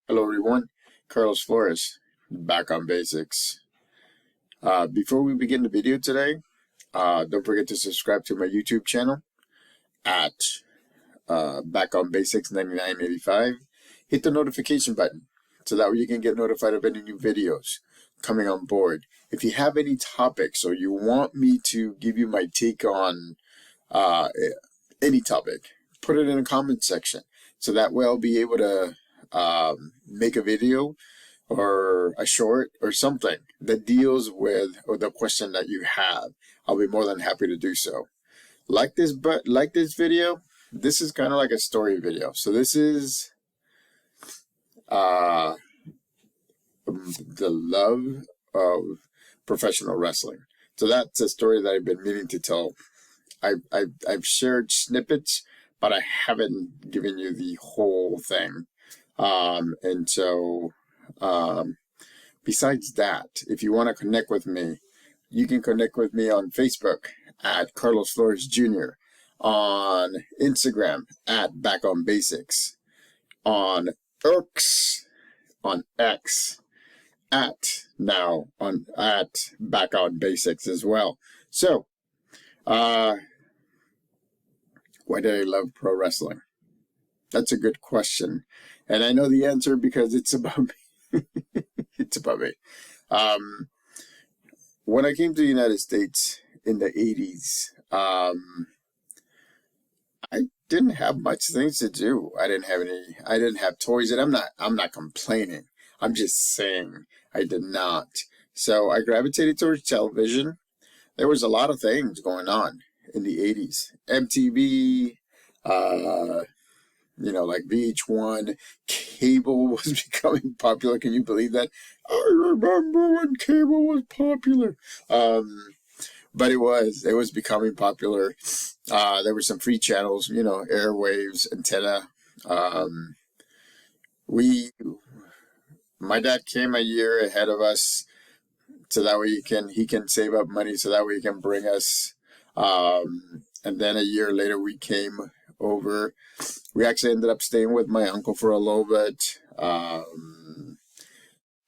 Hello everyone, Carlos Flores, back on basics. Before we begin the video today, don't forget to subscribe to my YouTube channel at Back on Basics 9985. Hit the notification button so that way you can get notified of any new videos coming on board. If you have any topics or you want me to give you my take on any topic, put it in the comment section so that way I'll be able to make a video or a short or something that deals with or the question that you have. I'll be more than happy to do so. Like this video, this is kind of like a story video. So this is the love of professional wrestling. So that's a story that I've been meaning to tell. I've shared snippets, but I haven't given you the whole thing. Besides that, if you want to connect with me, you can connect with me on Facebook at Carlos Flores Jr., on Instagram at Back on Basics, on X at Back on Basics as well. So, why did I love pro wrestling? That's a good question. And I know the answer because it's about me. It's about me. When I came to the United States in the 80s, I didn't have much things to do. I didn't have toys, and I'm not complaining. I'm just saying I did not. So I gravitated towards television. There was a lot of things going on in the 80s. MTV, like VH1, cable was becoming popular. Can you believe that? I remember when cable was popular. But it was becoming popular. There were some free channels, airwaves, antenna. My dad came a year ahead of us, so that way he can save up money, so that way he can bring us. And then a year later we came over. We actually ended up staying with my uncle for a little bit.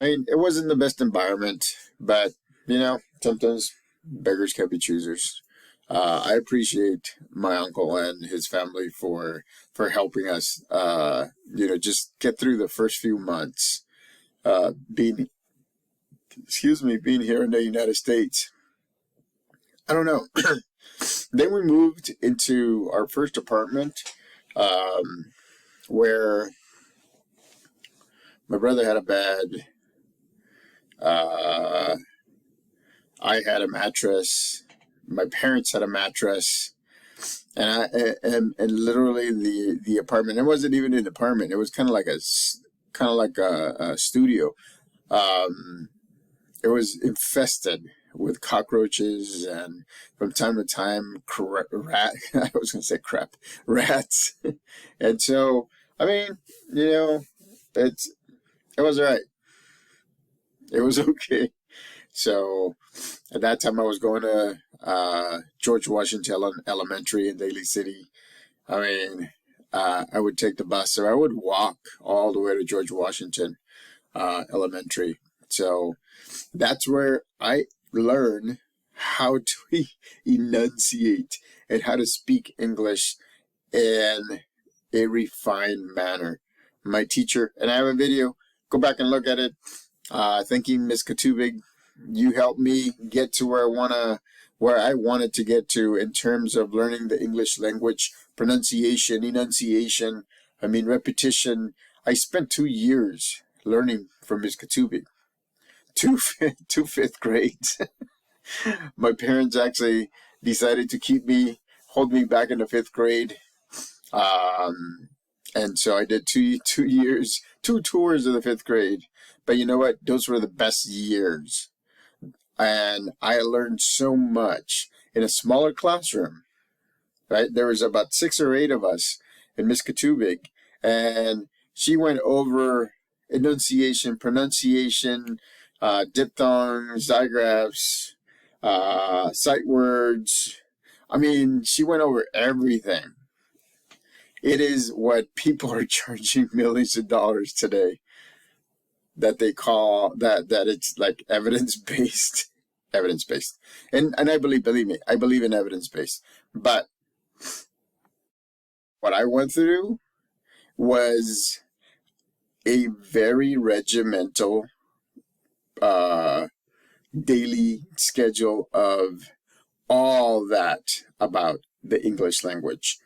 It wasn't the best environment, but sometimes beggars can be choosers. I appreciate my uncle and his family for helping us, just get through the first few months, being here in the United States. I don't know. Then we moved into our first apartment, where my brother had a bed. I had a mattress. My parents had a mattress, and literally the apartment. It wasn't even an apartment. It was kind of like a studio. It was infested with cockroaches and from time to time rats. And so, it was all right. It was okay. So at that time I was going to George Washington Elementary in Daly City. I would take the bus, or I would walk all the way to George Washington Elementary. So that's where I learn how to enunciate and how to speak English in a refined manner. My teacher, and I have a video, go back and look at it. Thanking Miss Katubig, you helped me get to where I wanted to get to in terms of learning the English language, pronunciation, enunciation, repetition. I spent 2 years learning from Miss Katubig. Two fifth grades. My parents actually decided to hold me back in the 5th grade. And so I did 2 years, 2 tours of the 5th grade. But you know what? Those were the best years. And I learned so much in a smaller classroom, right? There was about 6 or 8 of us in Miss Katubig, and she went over enunciation, pronunciation, diphthongs, digraphs, sight words. She went over everything. It is what people are charging millions of dollars today that they call that it's like evidence based, evidence based, and I believe me, I believe in evidence based. But what I went through was a very regimental uh, daily schedule of all that about the English language.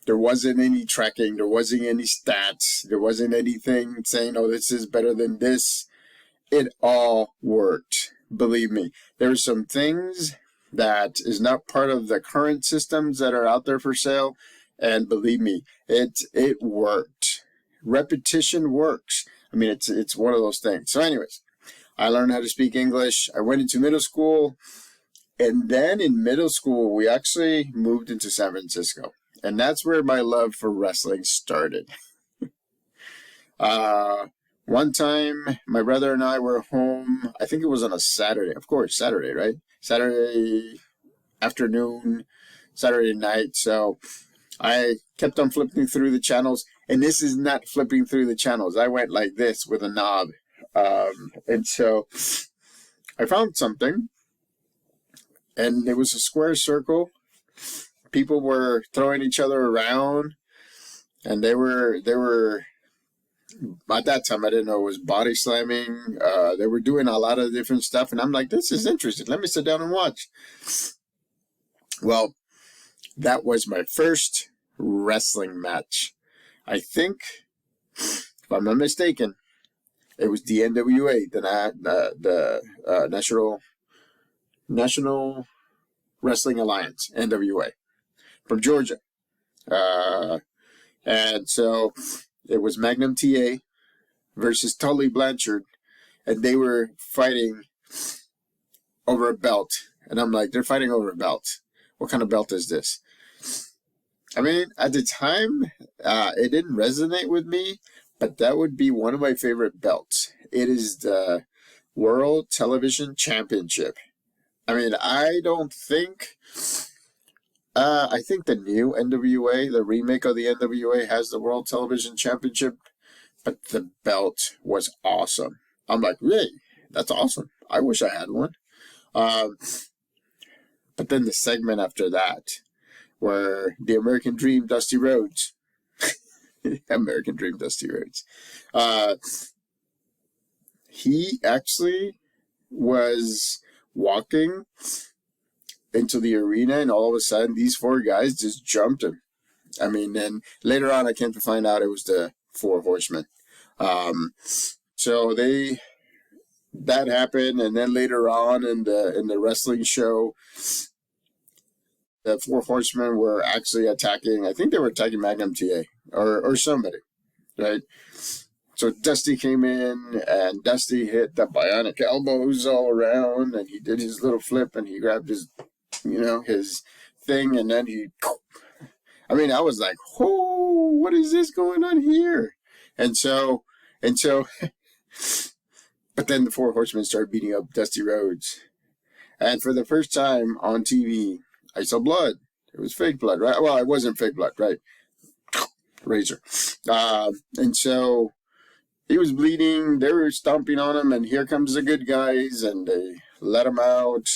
There wasn't any tracking, there wasn't any stats, there wasn't anything saying, oh, this is better than this. It all worked. Believe me, there are some things that is not part of the current systems that are out there for sale. And believe me, it worked. Repetition works. I mean, it's one of those things. So anyways, I learned how to speak English. I went into middle school. And then in middle school, we actually moved into San Francisco. And that's where my love for wrestling started. One time, my brother and I were home. I think it was on a Saturday. Of course, Saturday, right? Saturday afternoon, Saturday night. So I kept on flipping through the channels. And this is not flipping through the channels. I went like this with a knob. And so I found something. And it was a square circle. People were throwing each other around, and they were at that time I didn't know it was body slamming. They were doing a lot of different stuff, and I'm like, this is interesting. Let me sit down and watch. Well, that was my first wrestling match. I think, if I'm not mistaken, it was the NWA, the National Wrestling Alliance, NWA, from Georgia. And so it was Magnum TA versus Tully Blanchard, and they were fighting over a belt. And I'm like, they're fighting over a belt. What kind of belt is this? I mean, at the time, it didn't resonate with me, but that would be one of my favorite belts. It is the World Television Championship. I mean, I think the new NWA, the remake of the NWA, has the World Television Championship, but the belt was awesome. I'm like, really? That's awesome. I wish I had one. But then the segment after that, where the American Dream, Dusty Rhodes, American Dream, Dusty Rhodes, he actually was walking into the arena, and all of a sudden these four guys just jumped him. I mean, then later on I came to find out it was the Four Horsemen. So that happened, and then later on in the wrestling show, the Four Horsemen were actually attacking. I think they were attacking Magnum TA or somebody, right? So Dusty came in, and Dusty hit the bionic elbows all around, and he did his little flip, and he grabbed his thing, and then I mean, I was like, oh, what is this going on here? And so, but then the Four Horsemen started beating up Dusty Rhodes. And for the first time on TV, I saw blood. It was fake blood, right? Well, it wasn't fake blood, right? Razor. And so he was bleeding. They were stomping on him, and here comes the good guys, and they let him out.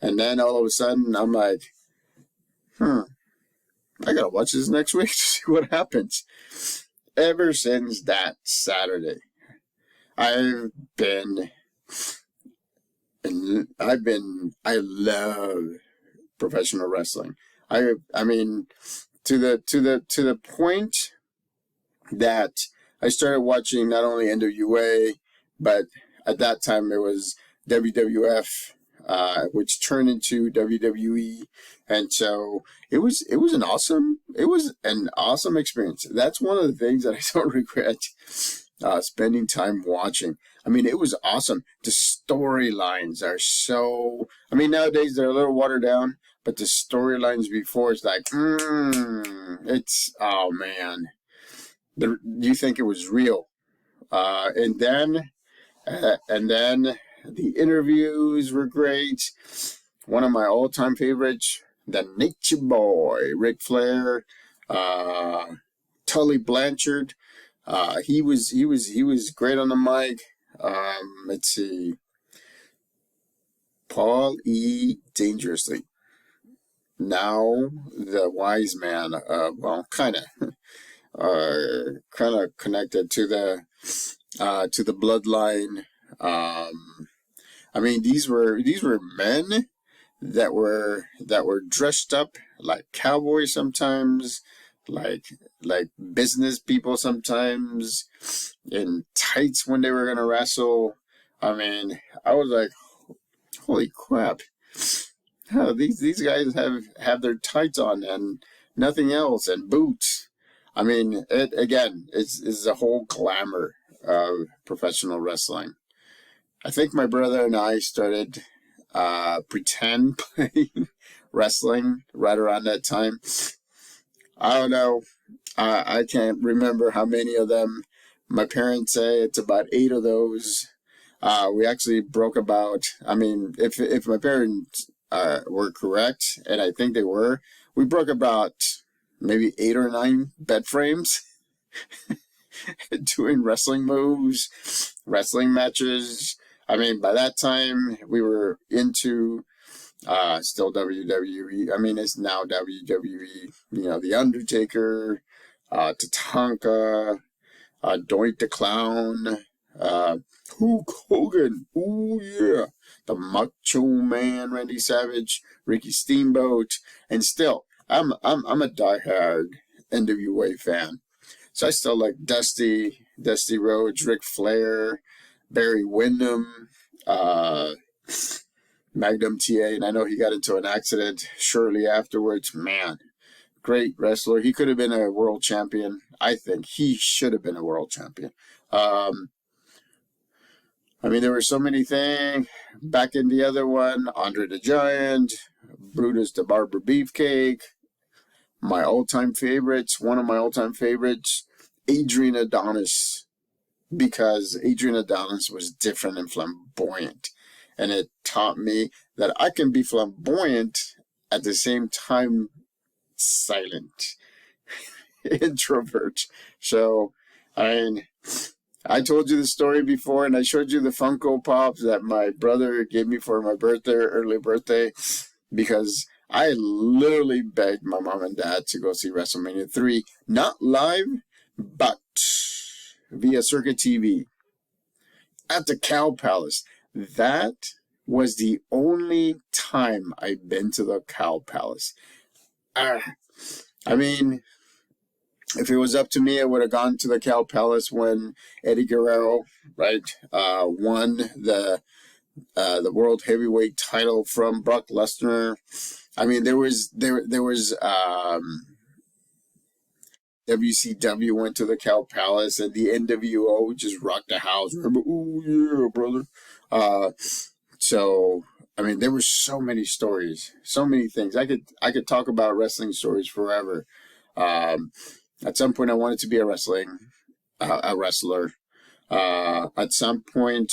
And then all of a sudden, I'm like, I gotta watch this next week to see what happens. Ever since that Saturday, I love professional wrestling. I mean, to the point that I started watching not only NWA, but at that time it was WWF, which turned into WWE, and so it was an awesome experience. That's one of the things that I don't regret spending time watching. I mean, it was awesome. The storylines are so. I mean, nowadays they're a little watered down, but the storylines before, it's like, it's, oh man, you think it was real, and then the interviews were great. One of my all-time favorites, the Nature Boy, Ric Flair, Tully Blanchard. He was great on the mic. Let's see, Paul E. Dangerously. Now the wise man. Well, kind of connected to the bloodline. I mean, these were men that were dressed up like cowboys sometimes, like like business people sometimes, in tights when they were gonna wrestle. I mean, I was like, holy crap! How these guys have their tights on and nothing else and boots. I mean, it again. It's a whole glamour of professional wrestling. I think my brother and I started pretend playing wrestling right around that time. I don't know. I can't remember how many of them. My parents say it's about 8 of those. We actually broke about. I mean, if my parents were correct, and I think they were, we broke about maybe 8 or 9 bed frames doing wrestling moves, wrestling matches. I mean, by that time we were into still WWE. I mean, it's now WWE. You know, The Undertaker, Tatanka, Doink the Clown, uh, Hulk Hogan. Ooh yeah, the Macho Man, Randy Savage, Ricky Steamboat, and still, I'm a diehard NWA fan. So I still like Dusty Rhodes, Ric Flair, Barry Windham, uh, Magnum TA, and I know he got into an accident shortly afterwards. Man, great wrestler. He could have been a world champion. I think he should have been a world champion. Um, I mean, there were so many things. Back in the other one, Andre the Giant, Brutus the Barber Beefcake. My all-time favorites, one of my all-time favorites, Adrian Adonis, because Adrian Adonis was different and flamboyant. And it taught me that I can be flamboyant at the same time silent, introvert. So, I mean, I told you the story before, and I showed you the Funko Pops that my brother gave me for my birthday, early birthday, because I literally begged my mom and dad to go see WrestleMania 3, not live, but via Circuit TV at the Cow Palace. That was the only time I've been to the Cow Palace. Ah, I mean, if it was up to me, I would have gone to the Cow Palace when Eddie Guerrero, right, won the world heavyweight title from Brock Lesnar. I mean, there was WCW went to the Cow Palace, and the NWO just rocked the house. Remember, ooh yeah, brother. Uh, so I mean, there were so many stories, so many things. I could talk about wrestling stories forever. Um, at some point, I wanted to be a wrestler. At some point,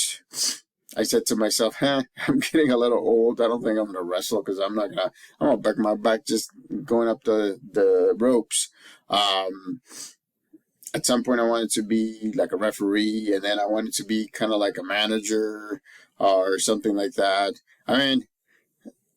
I said to myself, I'm getting a little old. I don't think I'm going to wrestle because I'm going to break my back just going up the ropes. Um, at some point, I wanted to be like a referee, and then I wanted to be kind of like a manager or something like that. I mean,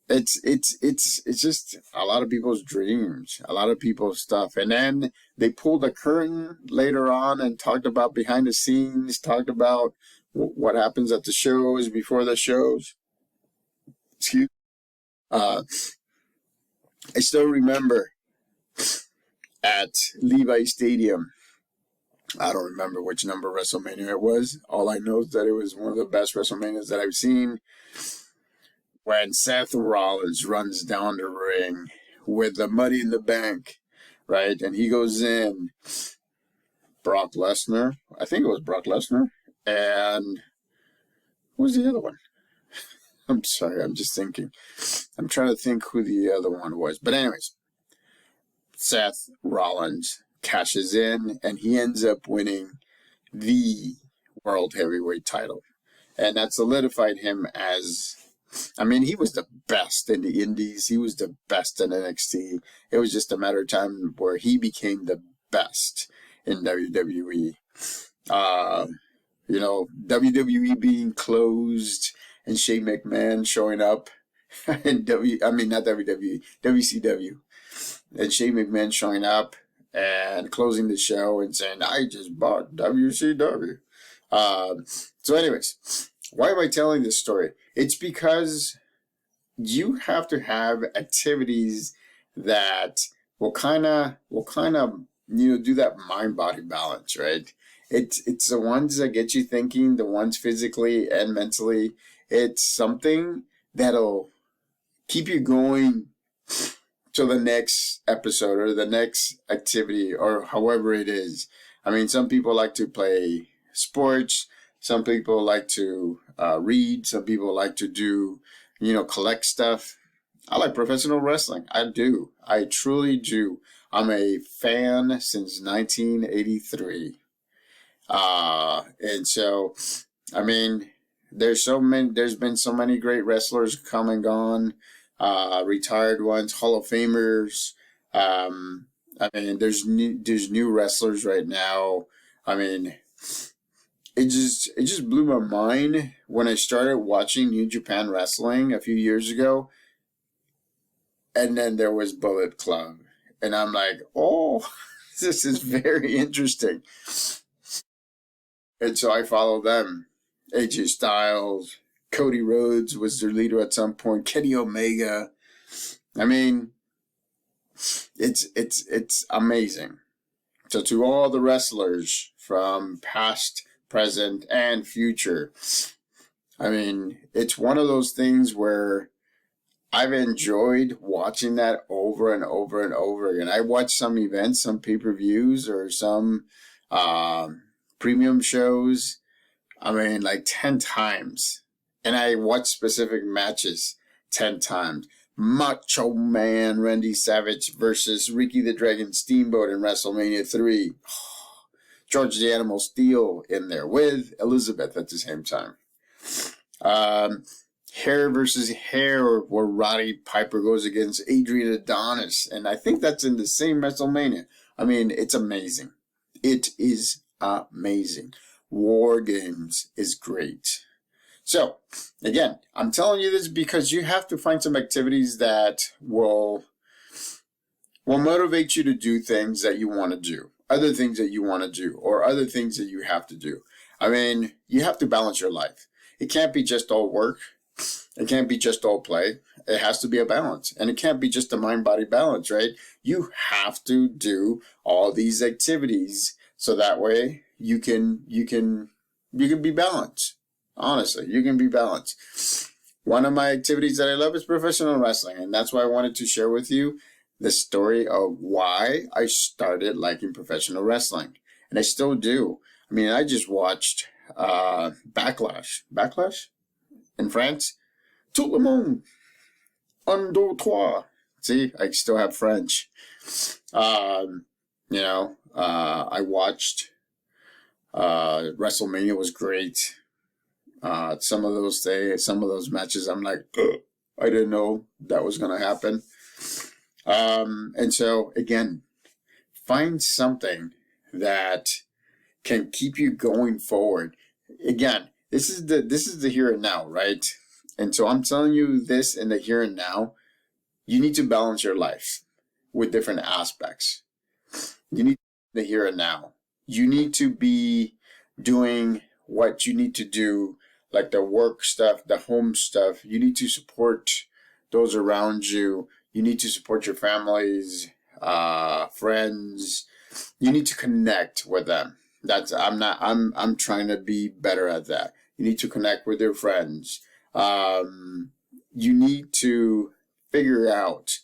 it's just a lot of people's dreams, a lot of people's stuff. And then they pulled a curtain later on and talked about behind the scenes, talked about what happens at the shows, before the shows. Excuse. Uh, I still remember at Levi Stadium. I don't remember which number WrestleMania it was. All I know is that it was one of the best WrestleManias that I've seen. When Seth Rollins runs down the ring with the Money in the Bank, right? And he goes in, Brock Lesnar. I think it was Brock Lesnar. And what was the other one? I'm sorry, I'm just thinking. I'm trying to think who the other one was. But anyways, Seth Rollins cashes in, and he ends up winning the World Heavyweight title. And that solidified him as, I mean, he was the best in the Indies. He was the best in NXT. It was just a matter of time where he became the best in WWE. Uh, WWE being closed and Shane McMahon showing up and not WWE, WCW, and Shane McMahon showing up and closing the show and saying, "I just bought WCW." So, anyways, why am I telling this story? It's because you have to have activities that will kind of do that mind body balance, right? It's the ones that get you thinking, the ones physically and mentally. It's something that'll keep you going to the next episode or the next activity or however it is. I mean, some people like to play sports. Some people like to read. Some people like to do, collect stuff. I like professional wrestling. I do. I truly do. I'm a fan since 1983. And so, I mean, there's been so many great wrestlers come and gone, retired ones, Hall of Famers. I mean, there's new wrestlers right now. I mean, it just blew my mind when I started watching New Japan Wrestling a few years ago, and then there was Bullet Club, and I'm like, oh, this is very interesting. And so I followed them. AJ Styles, Cody Rhodes was their leader at some point, Kenny Omega. I mean, it's amazing. So to all the wrestlers from past, present, and future, I mean, it's one of those things where I've enjoyed watching that over and over and over again. I watch some events, some pay-per-views, or some premium shows. I mean, like 10 times. And I watch specific matches 10 times. Macho Man Randy Savage versus Ricky the Dragon Steamboat in WrestleMania 3. George the Animal Steel in there with Elizabeth at the same time. Hair versus Hair, where Roddy Piper goes against Adrian Adonis. And I think that's in the same WrestleMania. I mean, it's amazing. It is amazing. War Games is great. So, again, I'm telling you this because you have to find some activities that will motivate you to do things that you want to do, other things that you want to do, or other things that you have to do. I mean, you have to balance your life. It can't be just all work. It can't be just all play. It has to be a balance. And it can't be just a mind-body balance, right? You have to do all these activities so that way you can be balanced. Honestly, you can be balanced. One of my activities that I love is professional wrestling, and that's why I wanted to share with you the story of why I started liking professional wrestling. And I still do. I mean, I just watched Backlash. Backlash? In France? Tout le monde. Un, deux, trois. See, I still have French. I watched WrestleMania was great. Some of those matches, I'm like, ugh, I didn't know that was going to happen. And so again, find something that can keep you going forward. Again, this is the here and now, right? And so I'm telling you this in the here and now. You need to balance your life with different aspects. You need the here and now. You need to be doing what you need to do, like the work stuff, the home stuff. You need to support those around you. You need to support your families, friends. You need to connect with them. I'm trying to be better at that. You need to connect with your friends. You need to figure out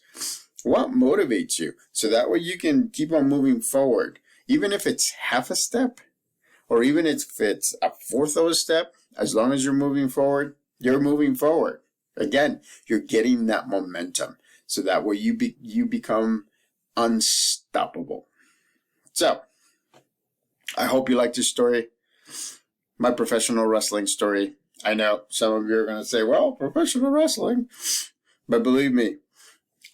what motivates you so that way you can keep on moving forward. Even if it's half a step or even if it's a fourth of a step, as long as you're moving forward, you're moving forward. Again, you're getting that momentum so that way you become unstoppable. So, I hope you liked this story, my professional wrestling story. I know some of you are going to say, well, professional wrestling. But believe me,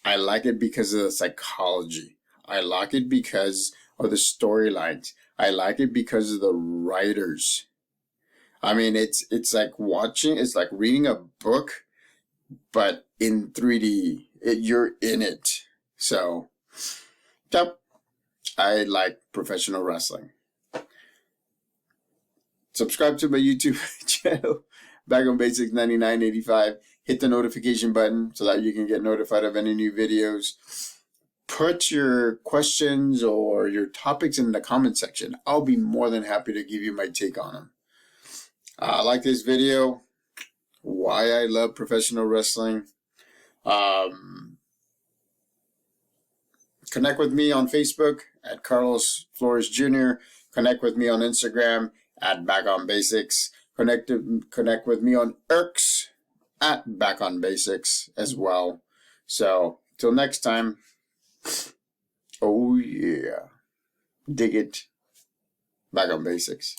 I like it because of the psychology. I like it because of the storylines. I like it because of the writers. I mean, it's like watching, it's like reading a book, but in 3D. You're in it. So, yep, I like professional wrestling. Subscribe to my YouTube channel, Back on Basics 9985. Hit the notification button so that you can get notified of any new videos. Put your questions or your topics in the comment section. I'll be more than happy to give you my take on them. Like this video, why I love professional wrestling. Connect with me on Facebook at Carlos Flores Jr. Connect with me on Instagram at Back on Basics. Connect with me on X at Back on Basics as well. So till next time. Oh yeah, dig it. Back on Basics.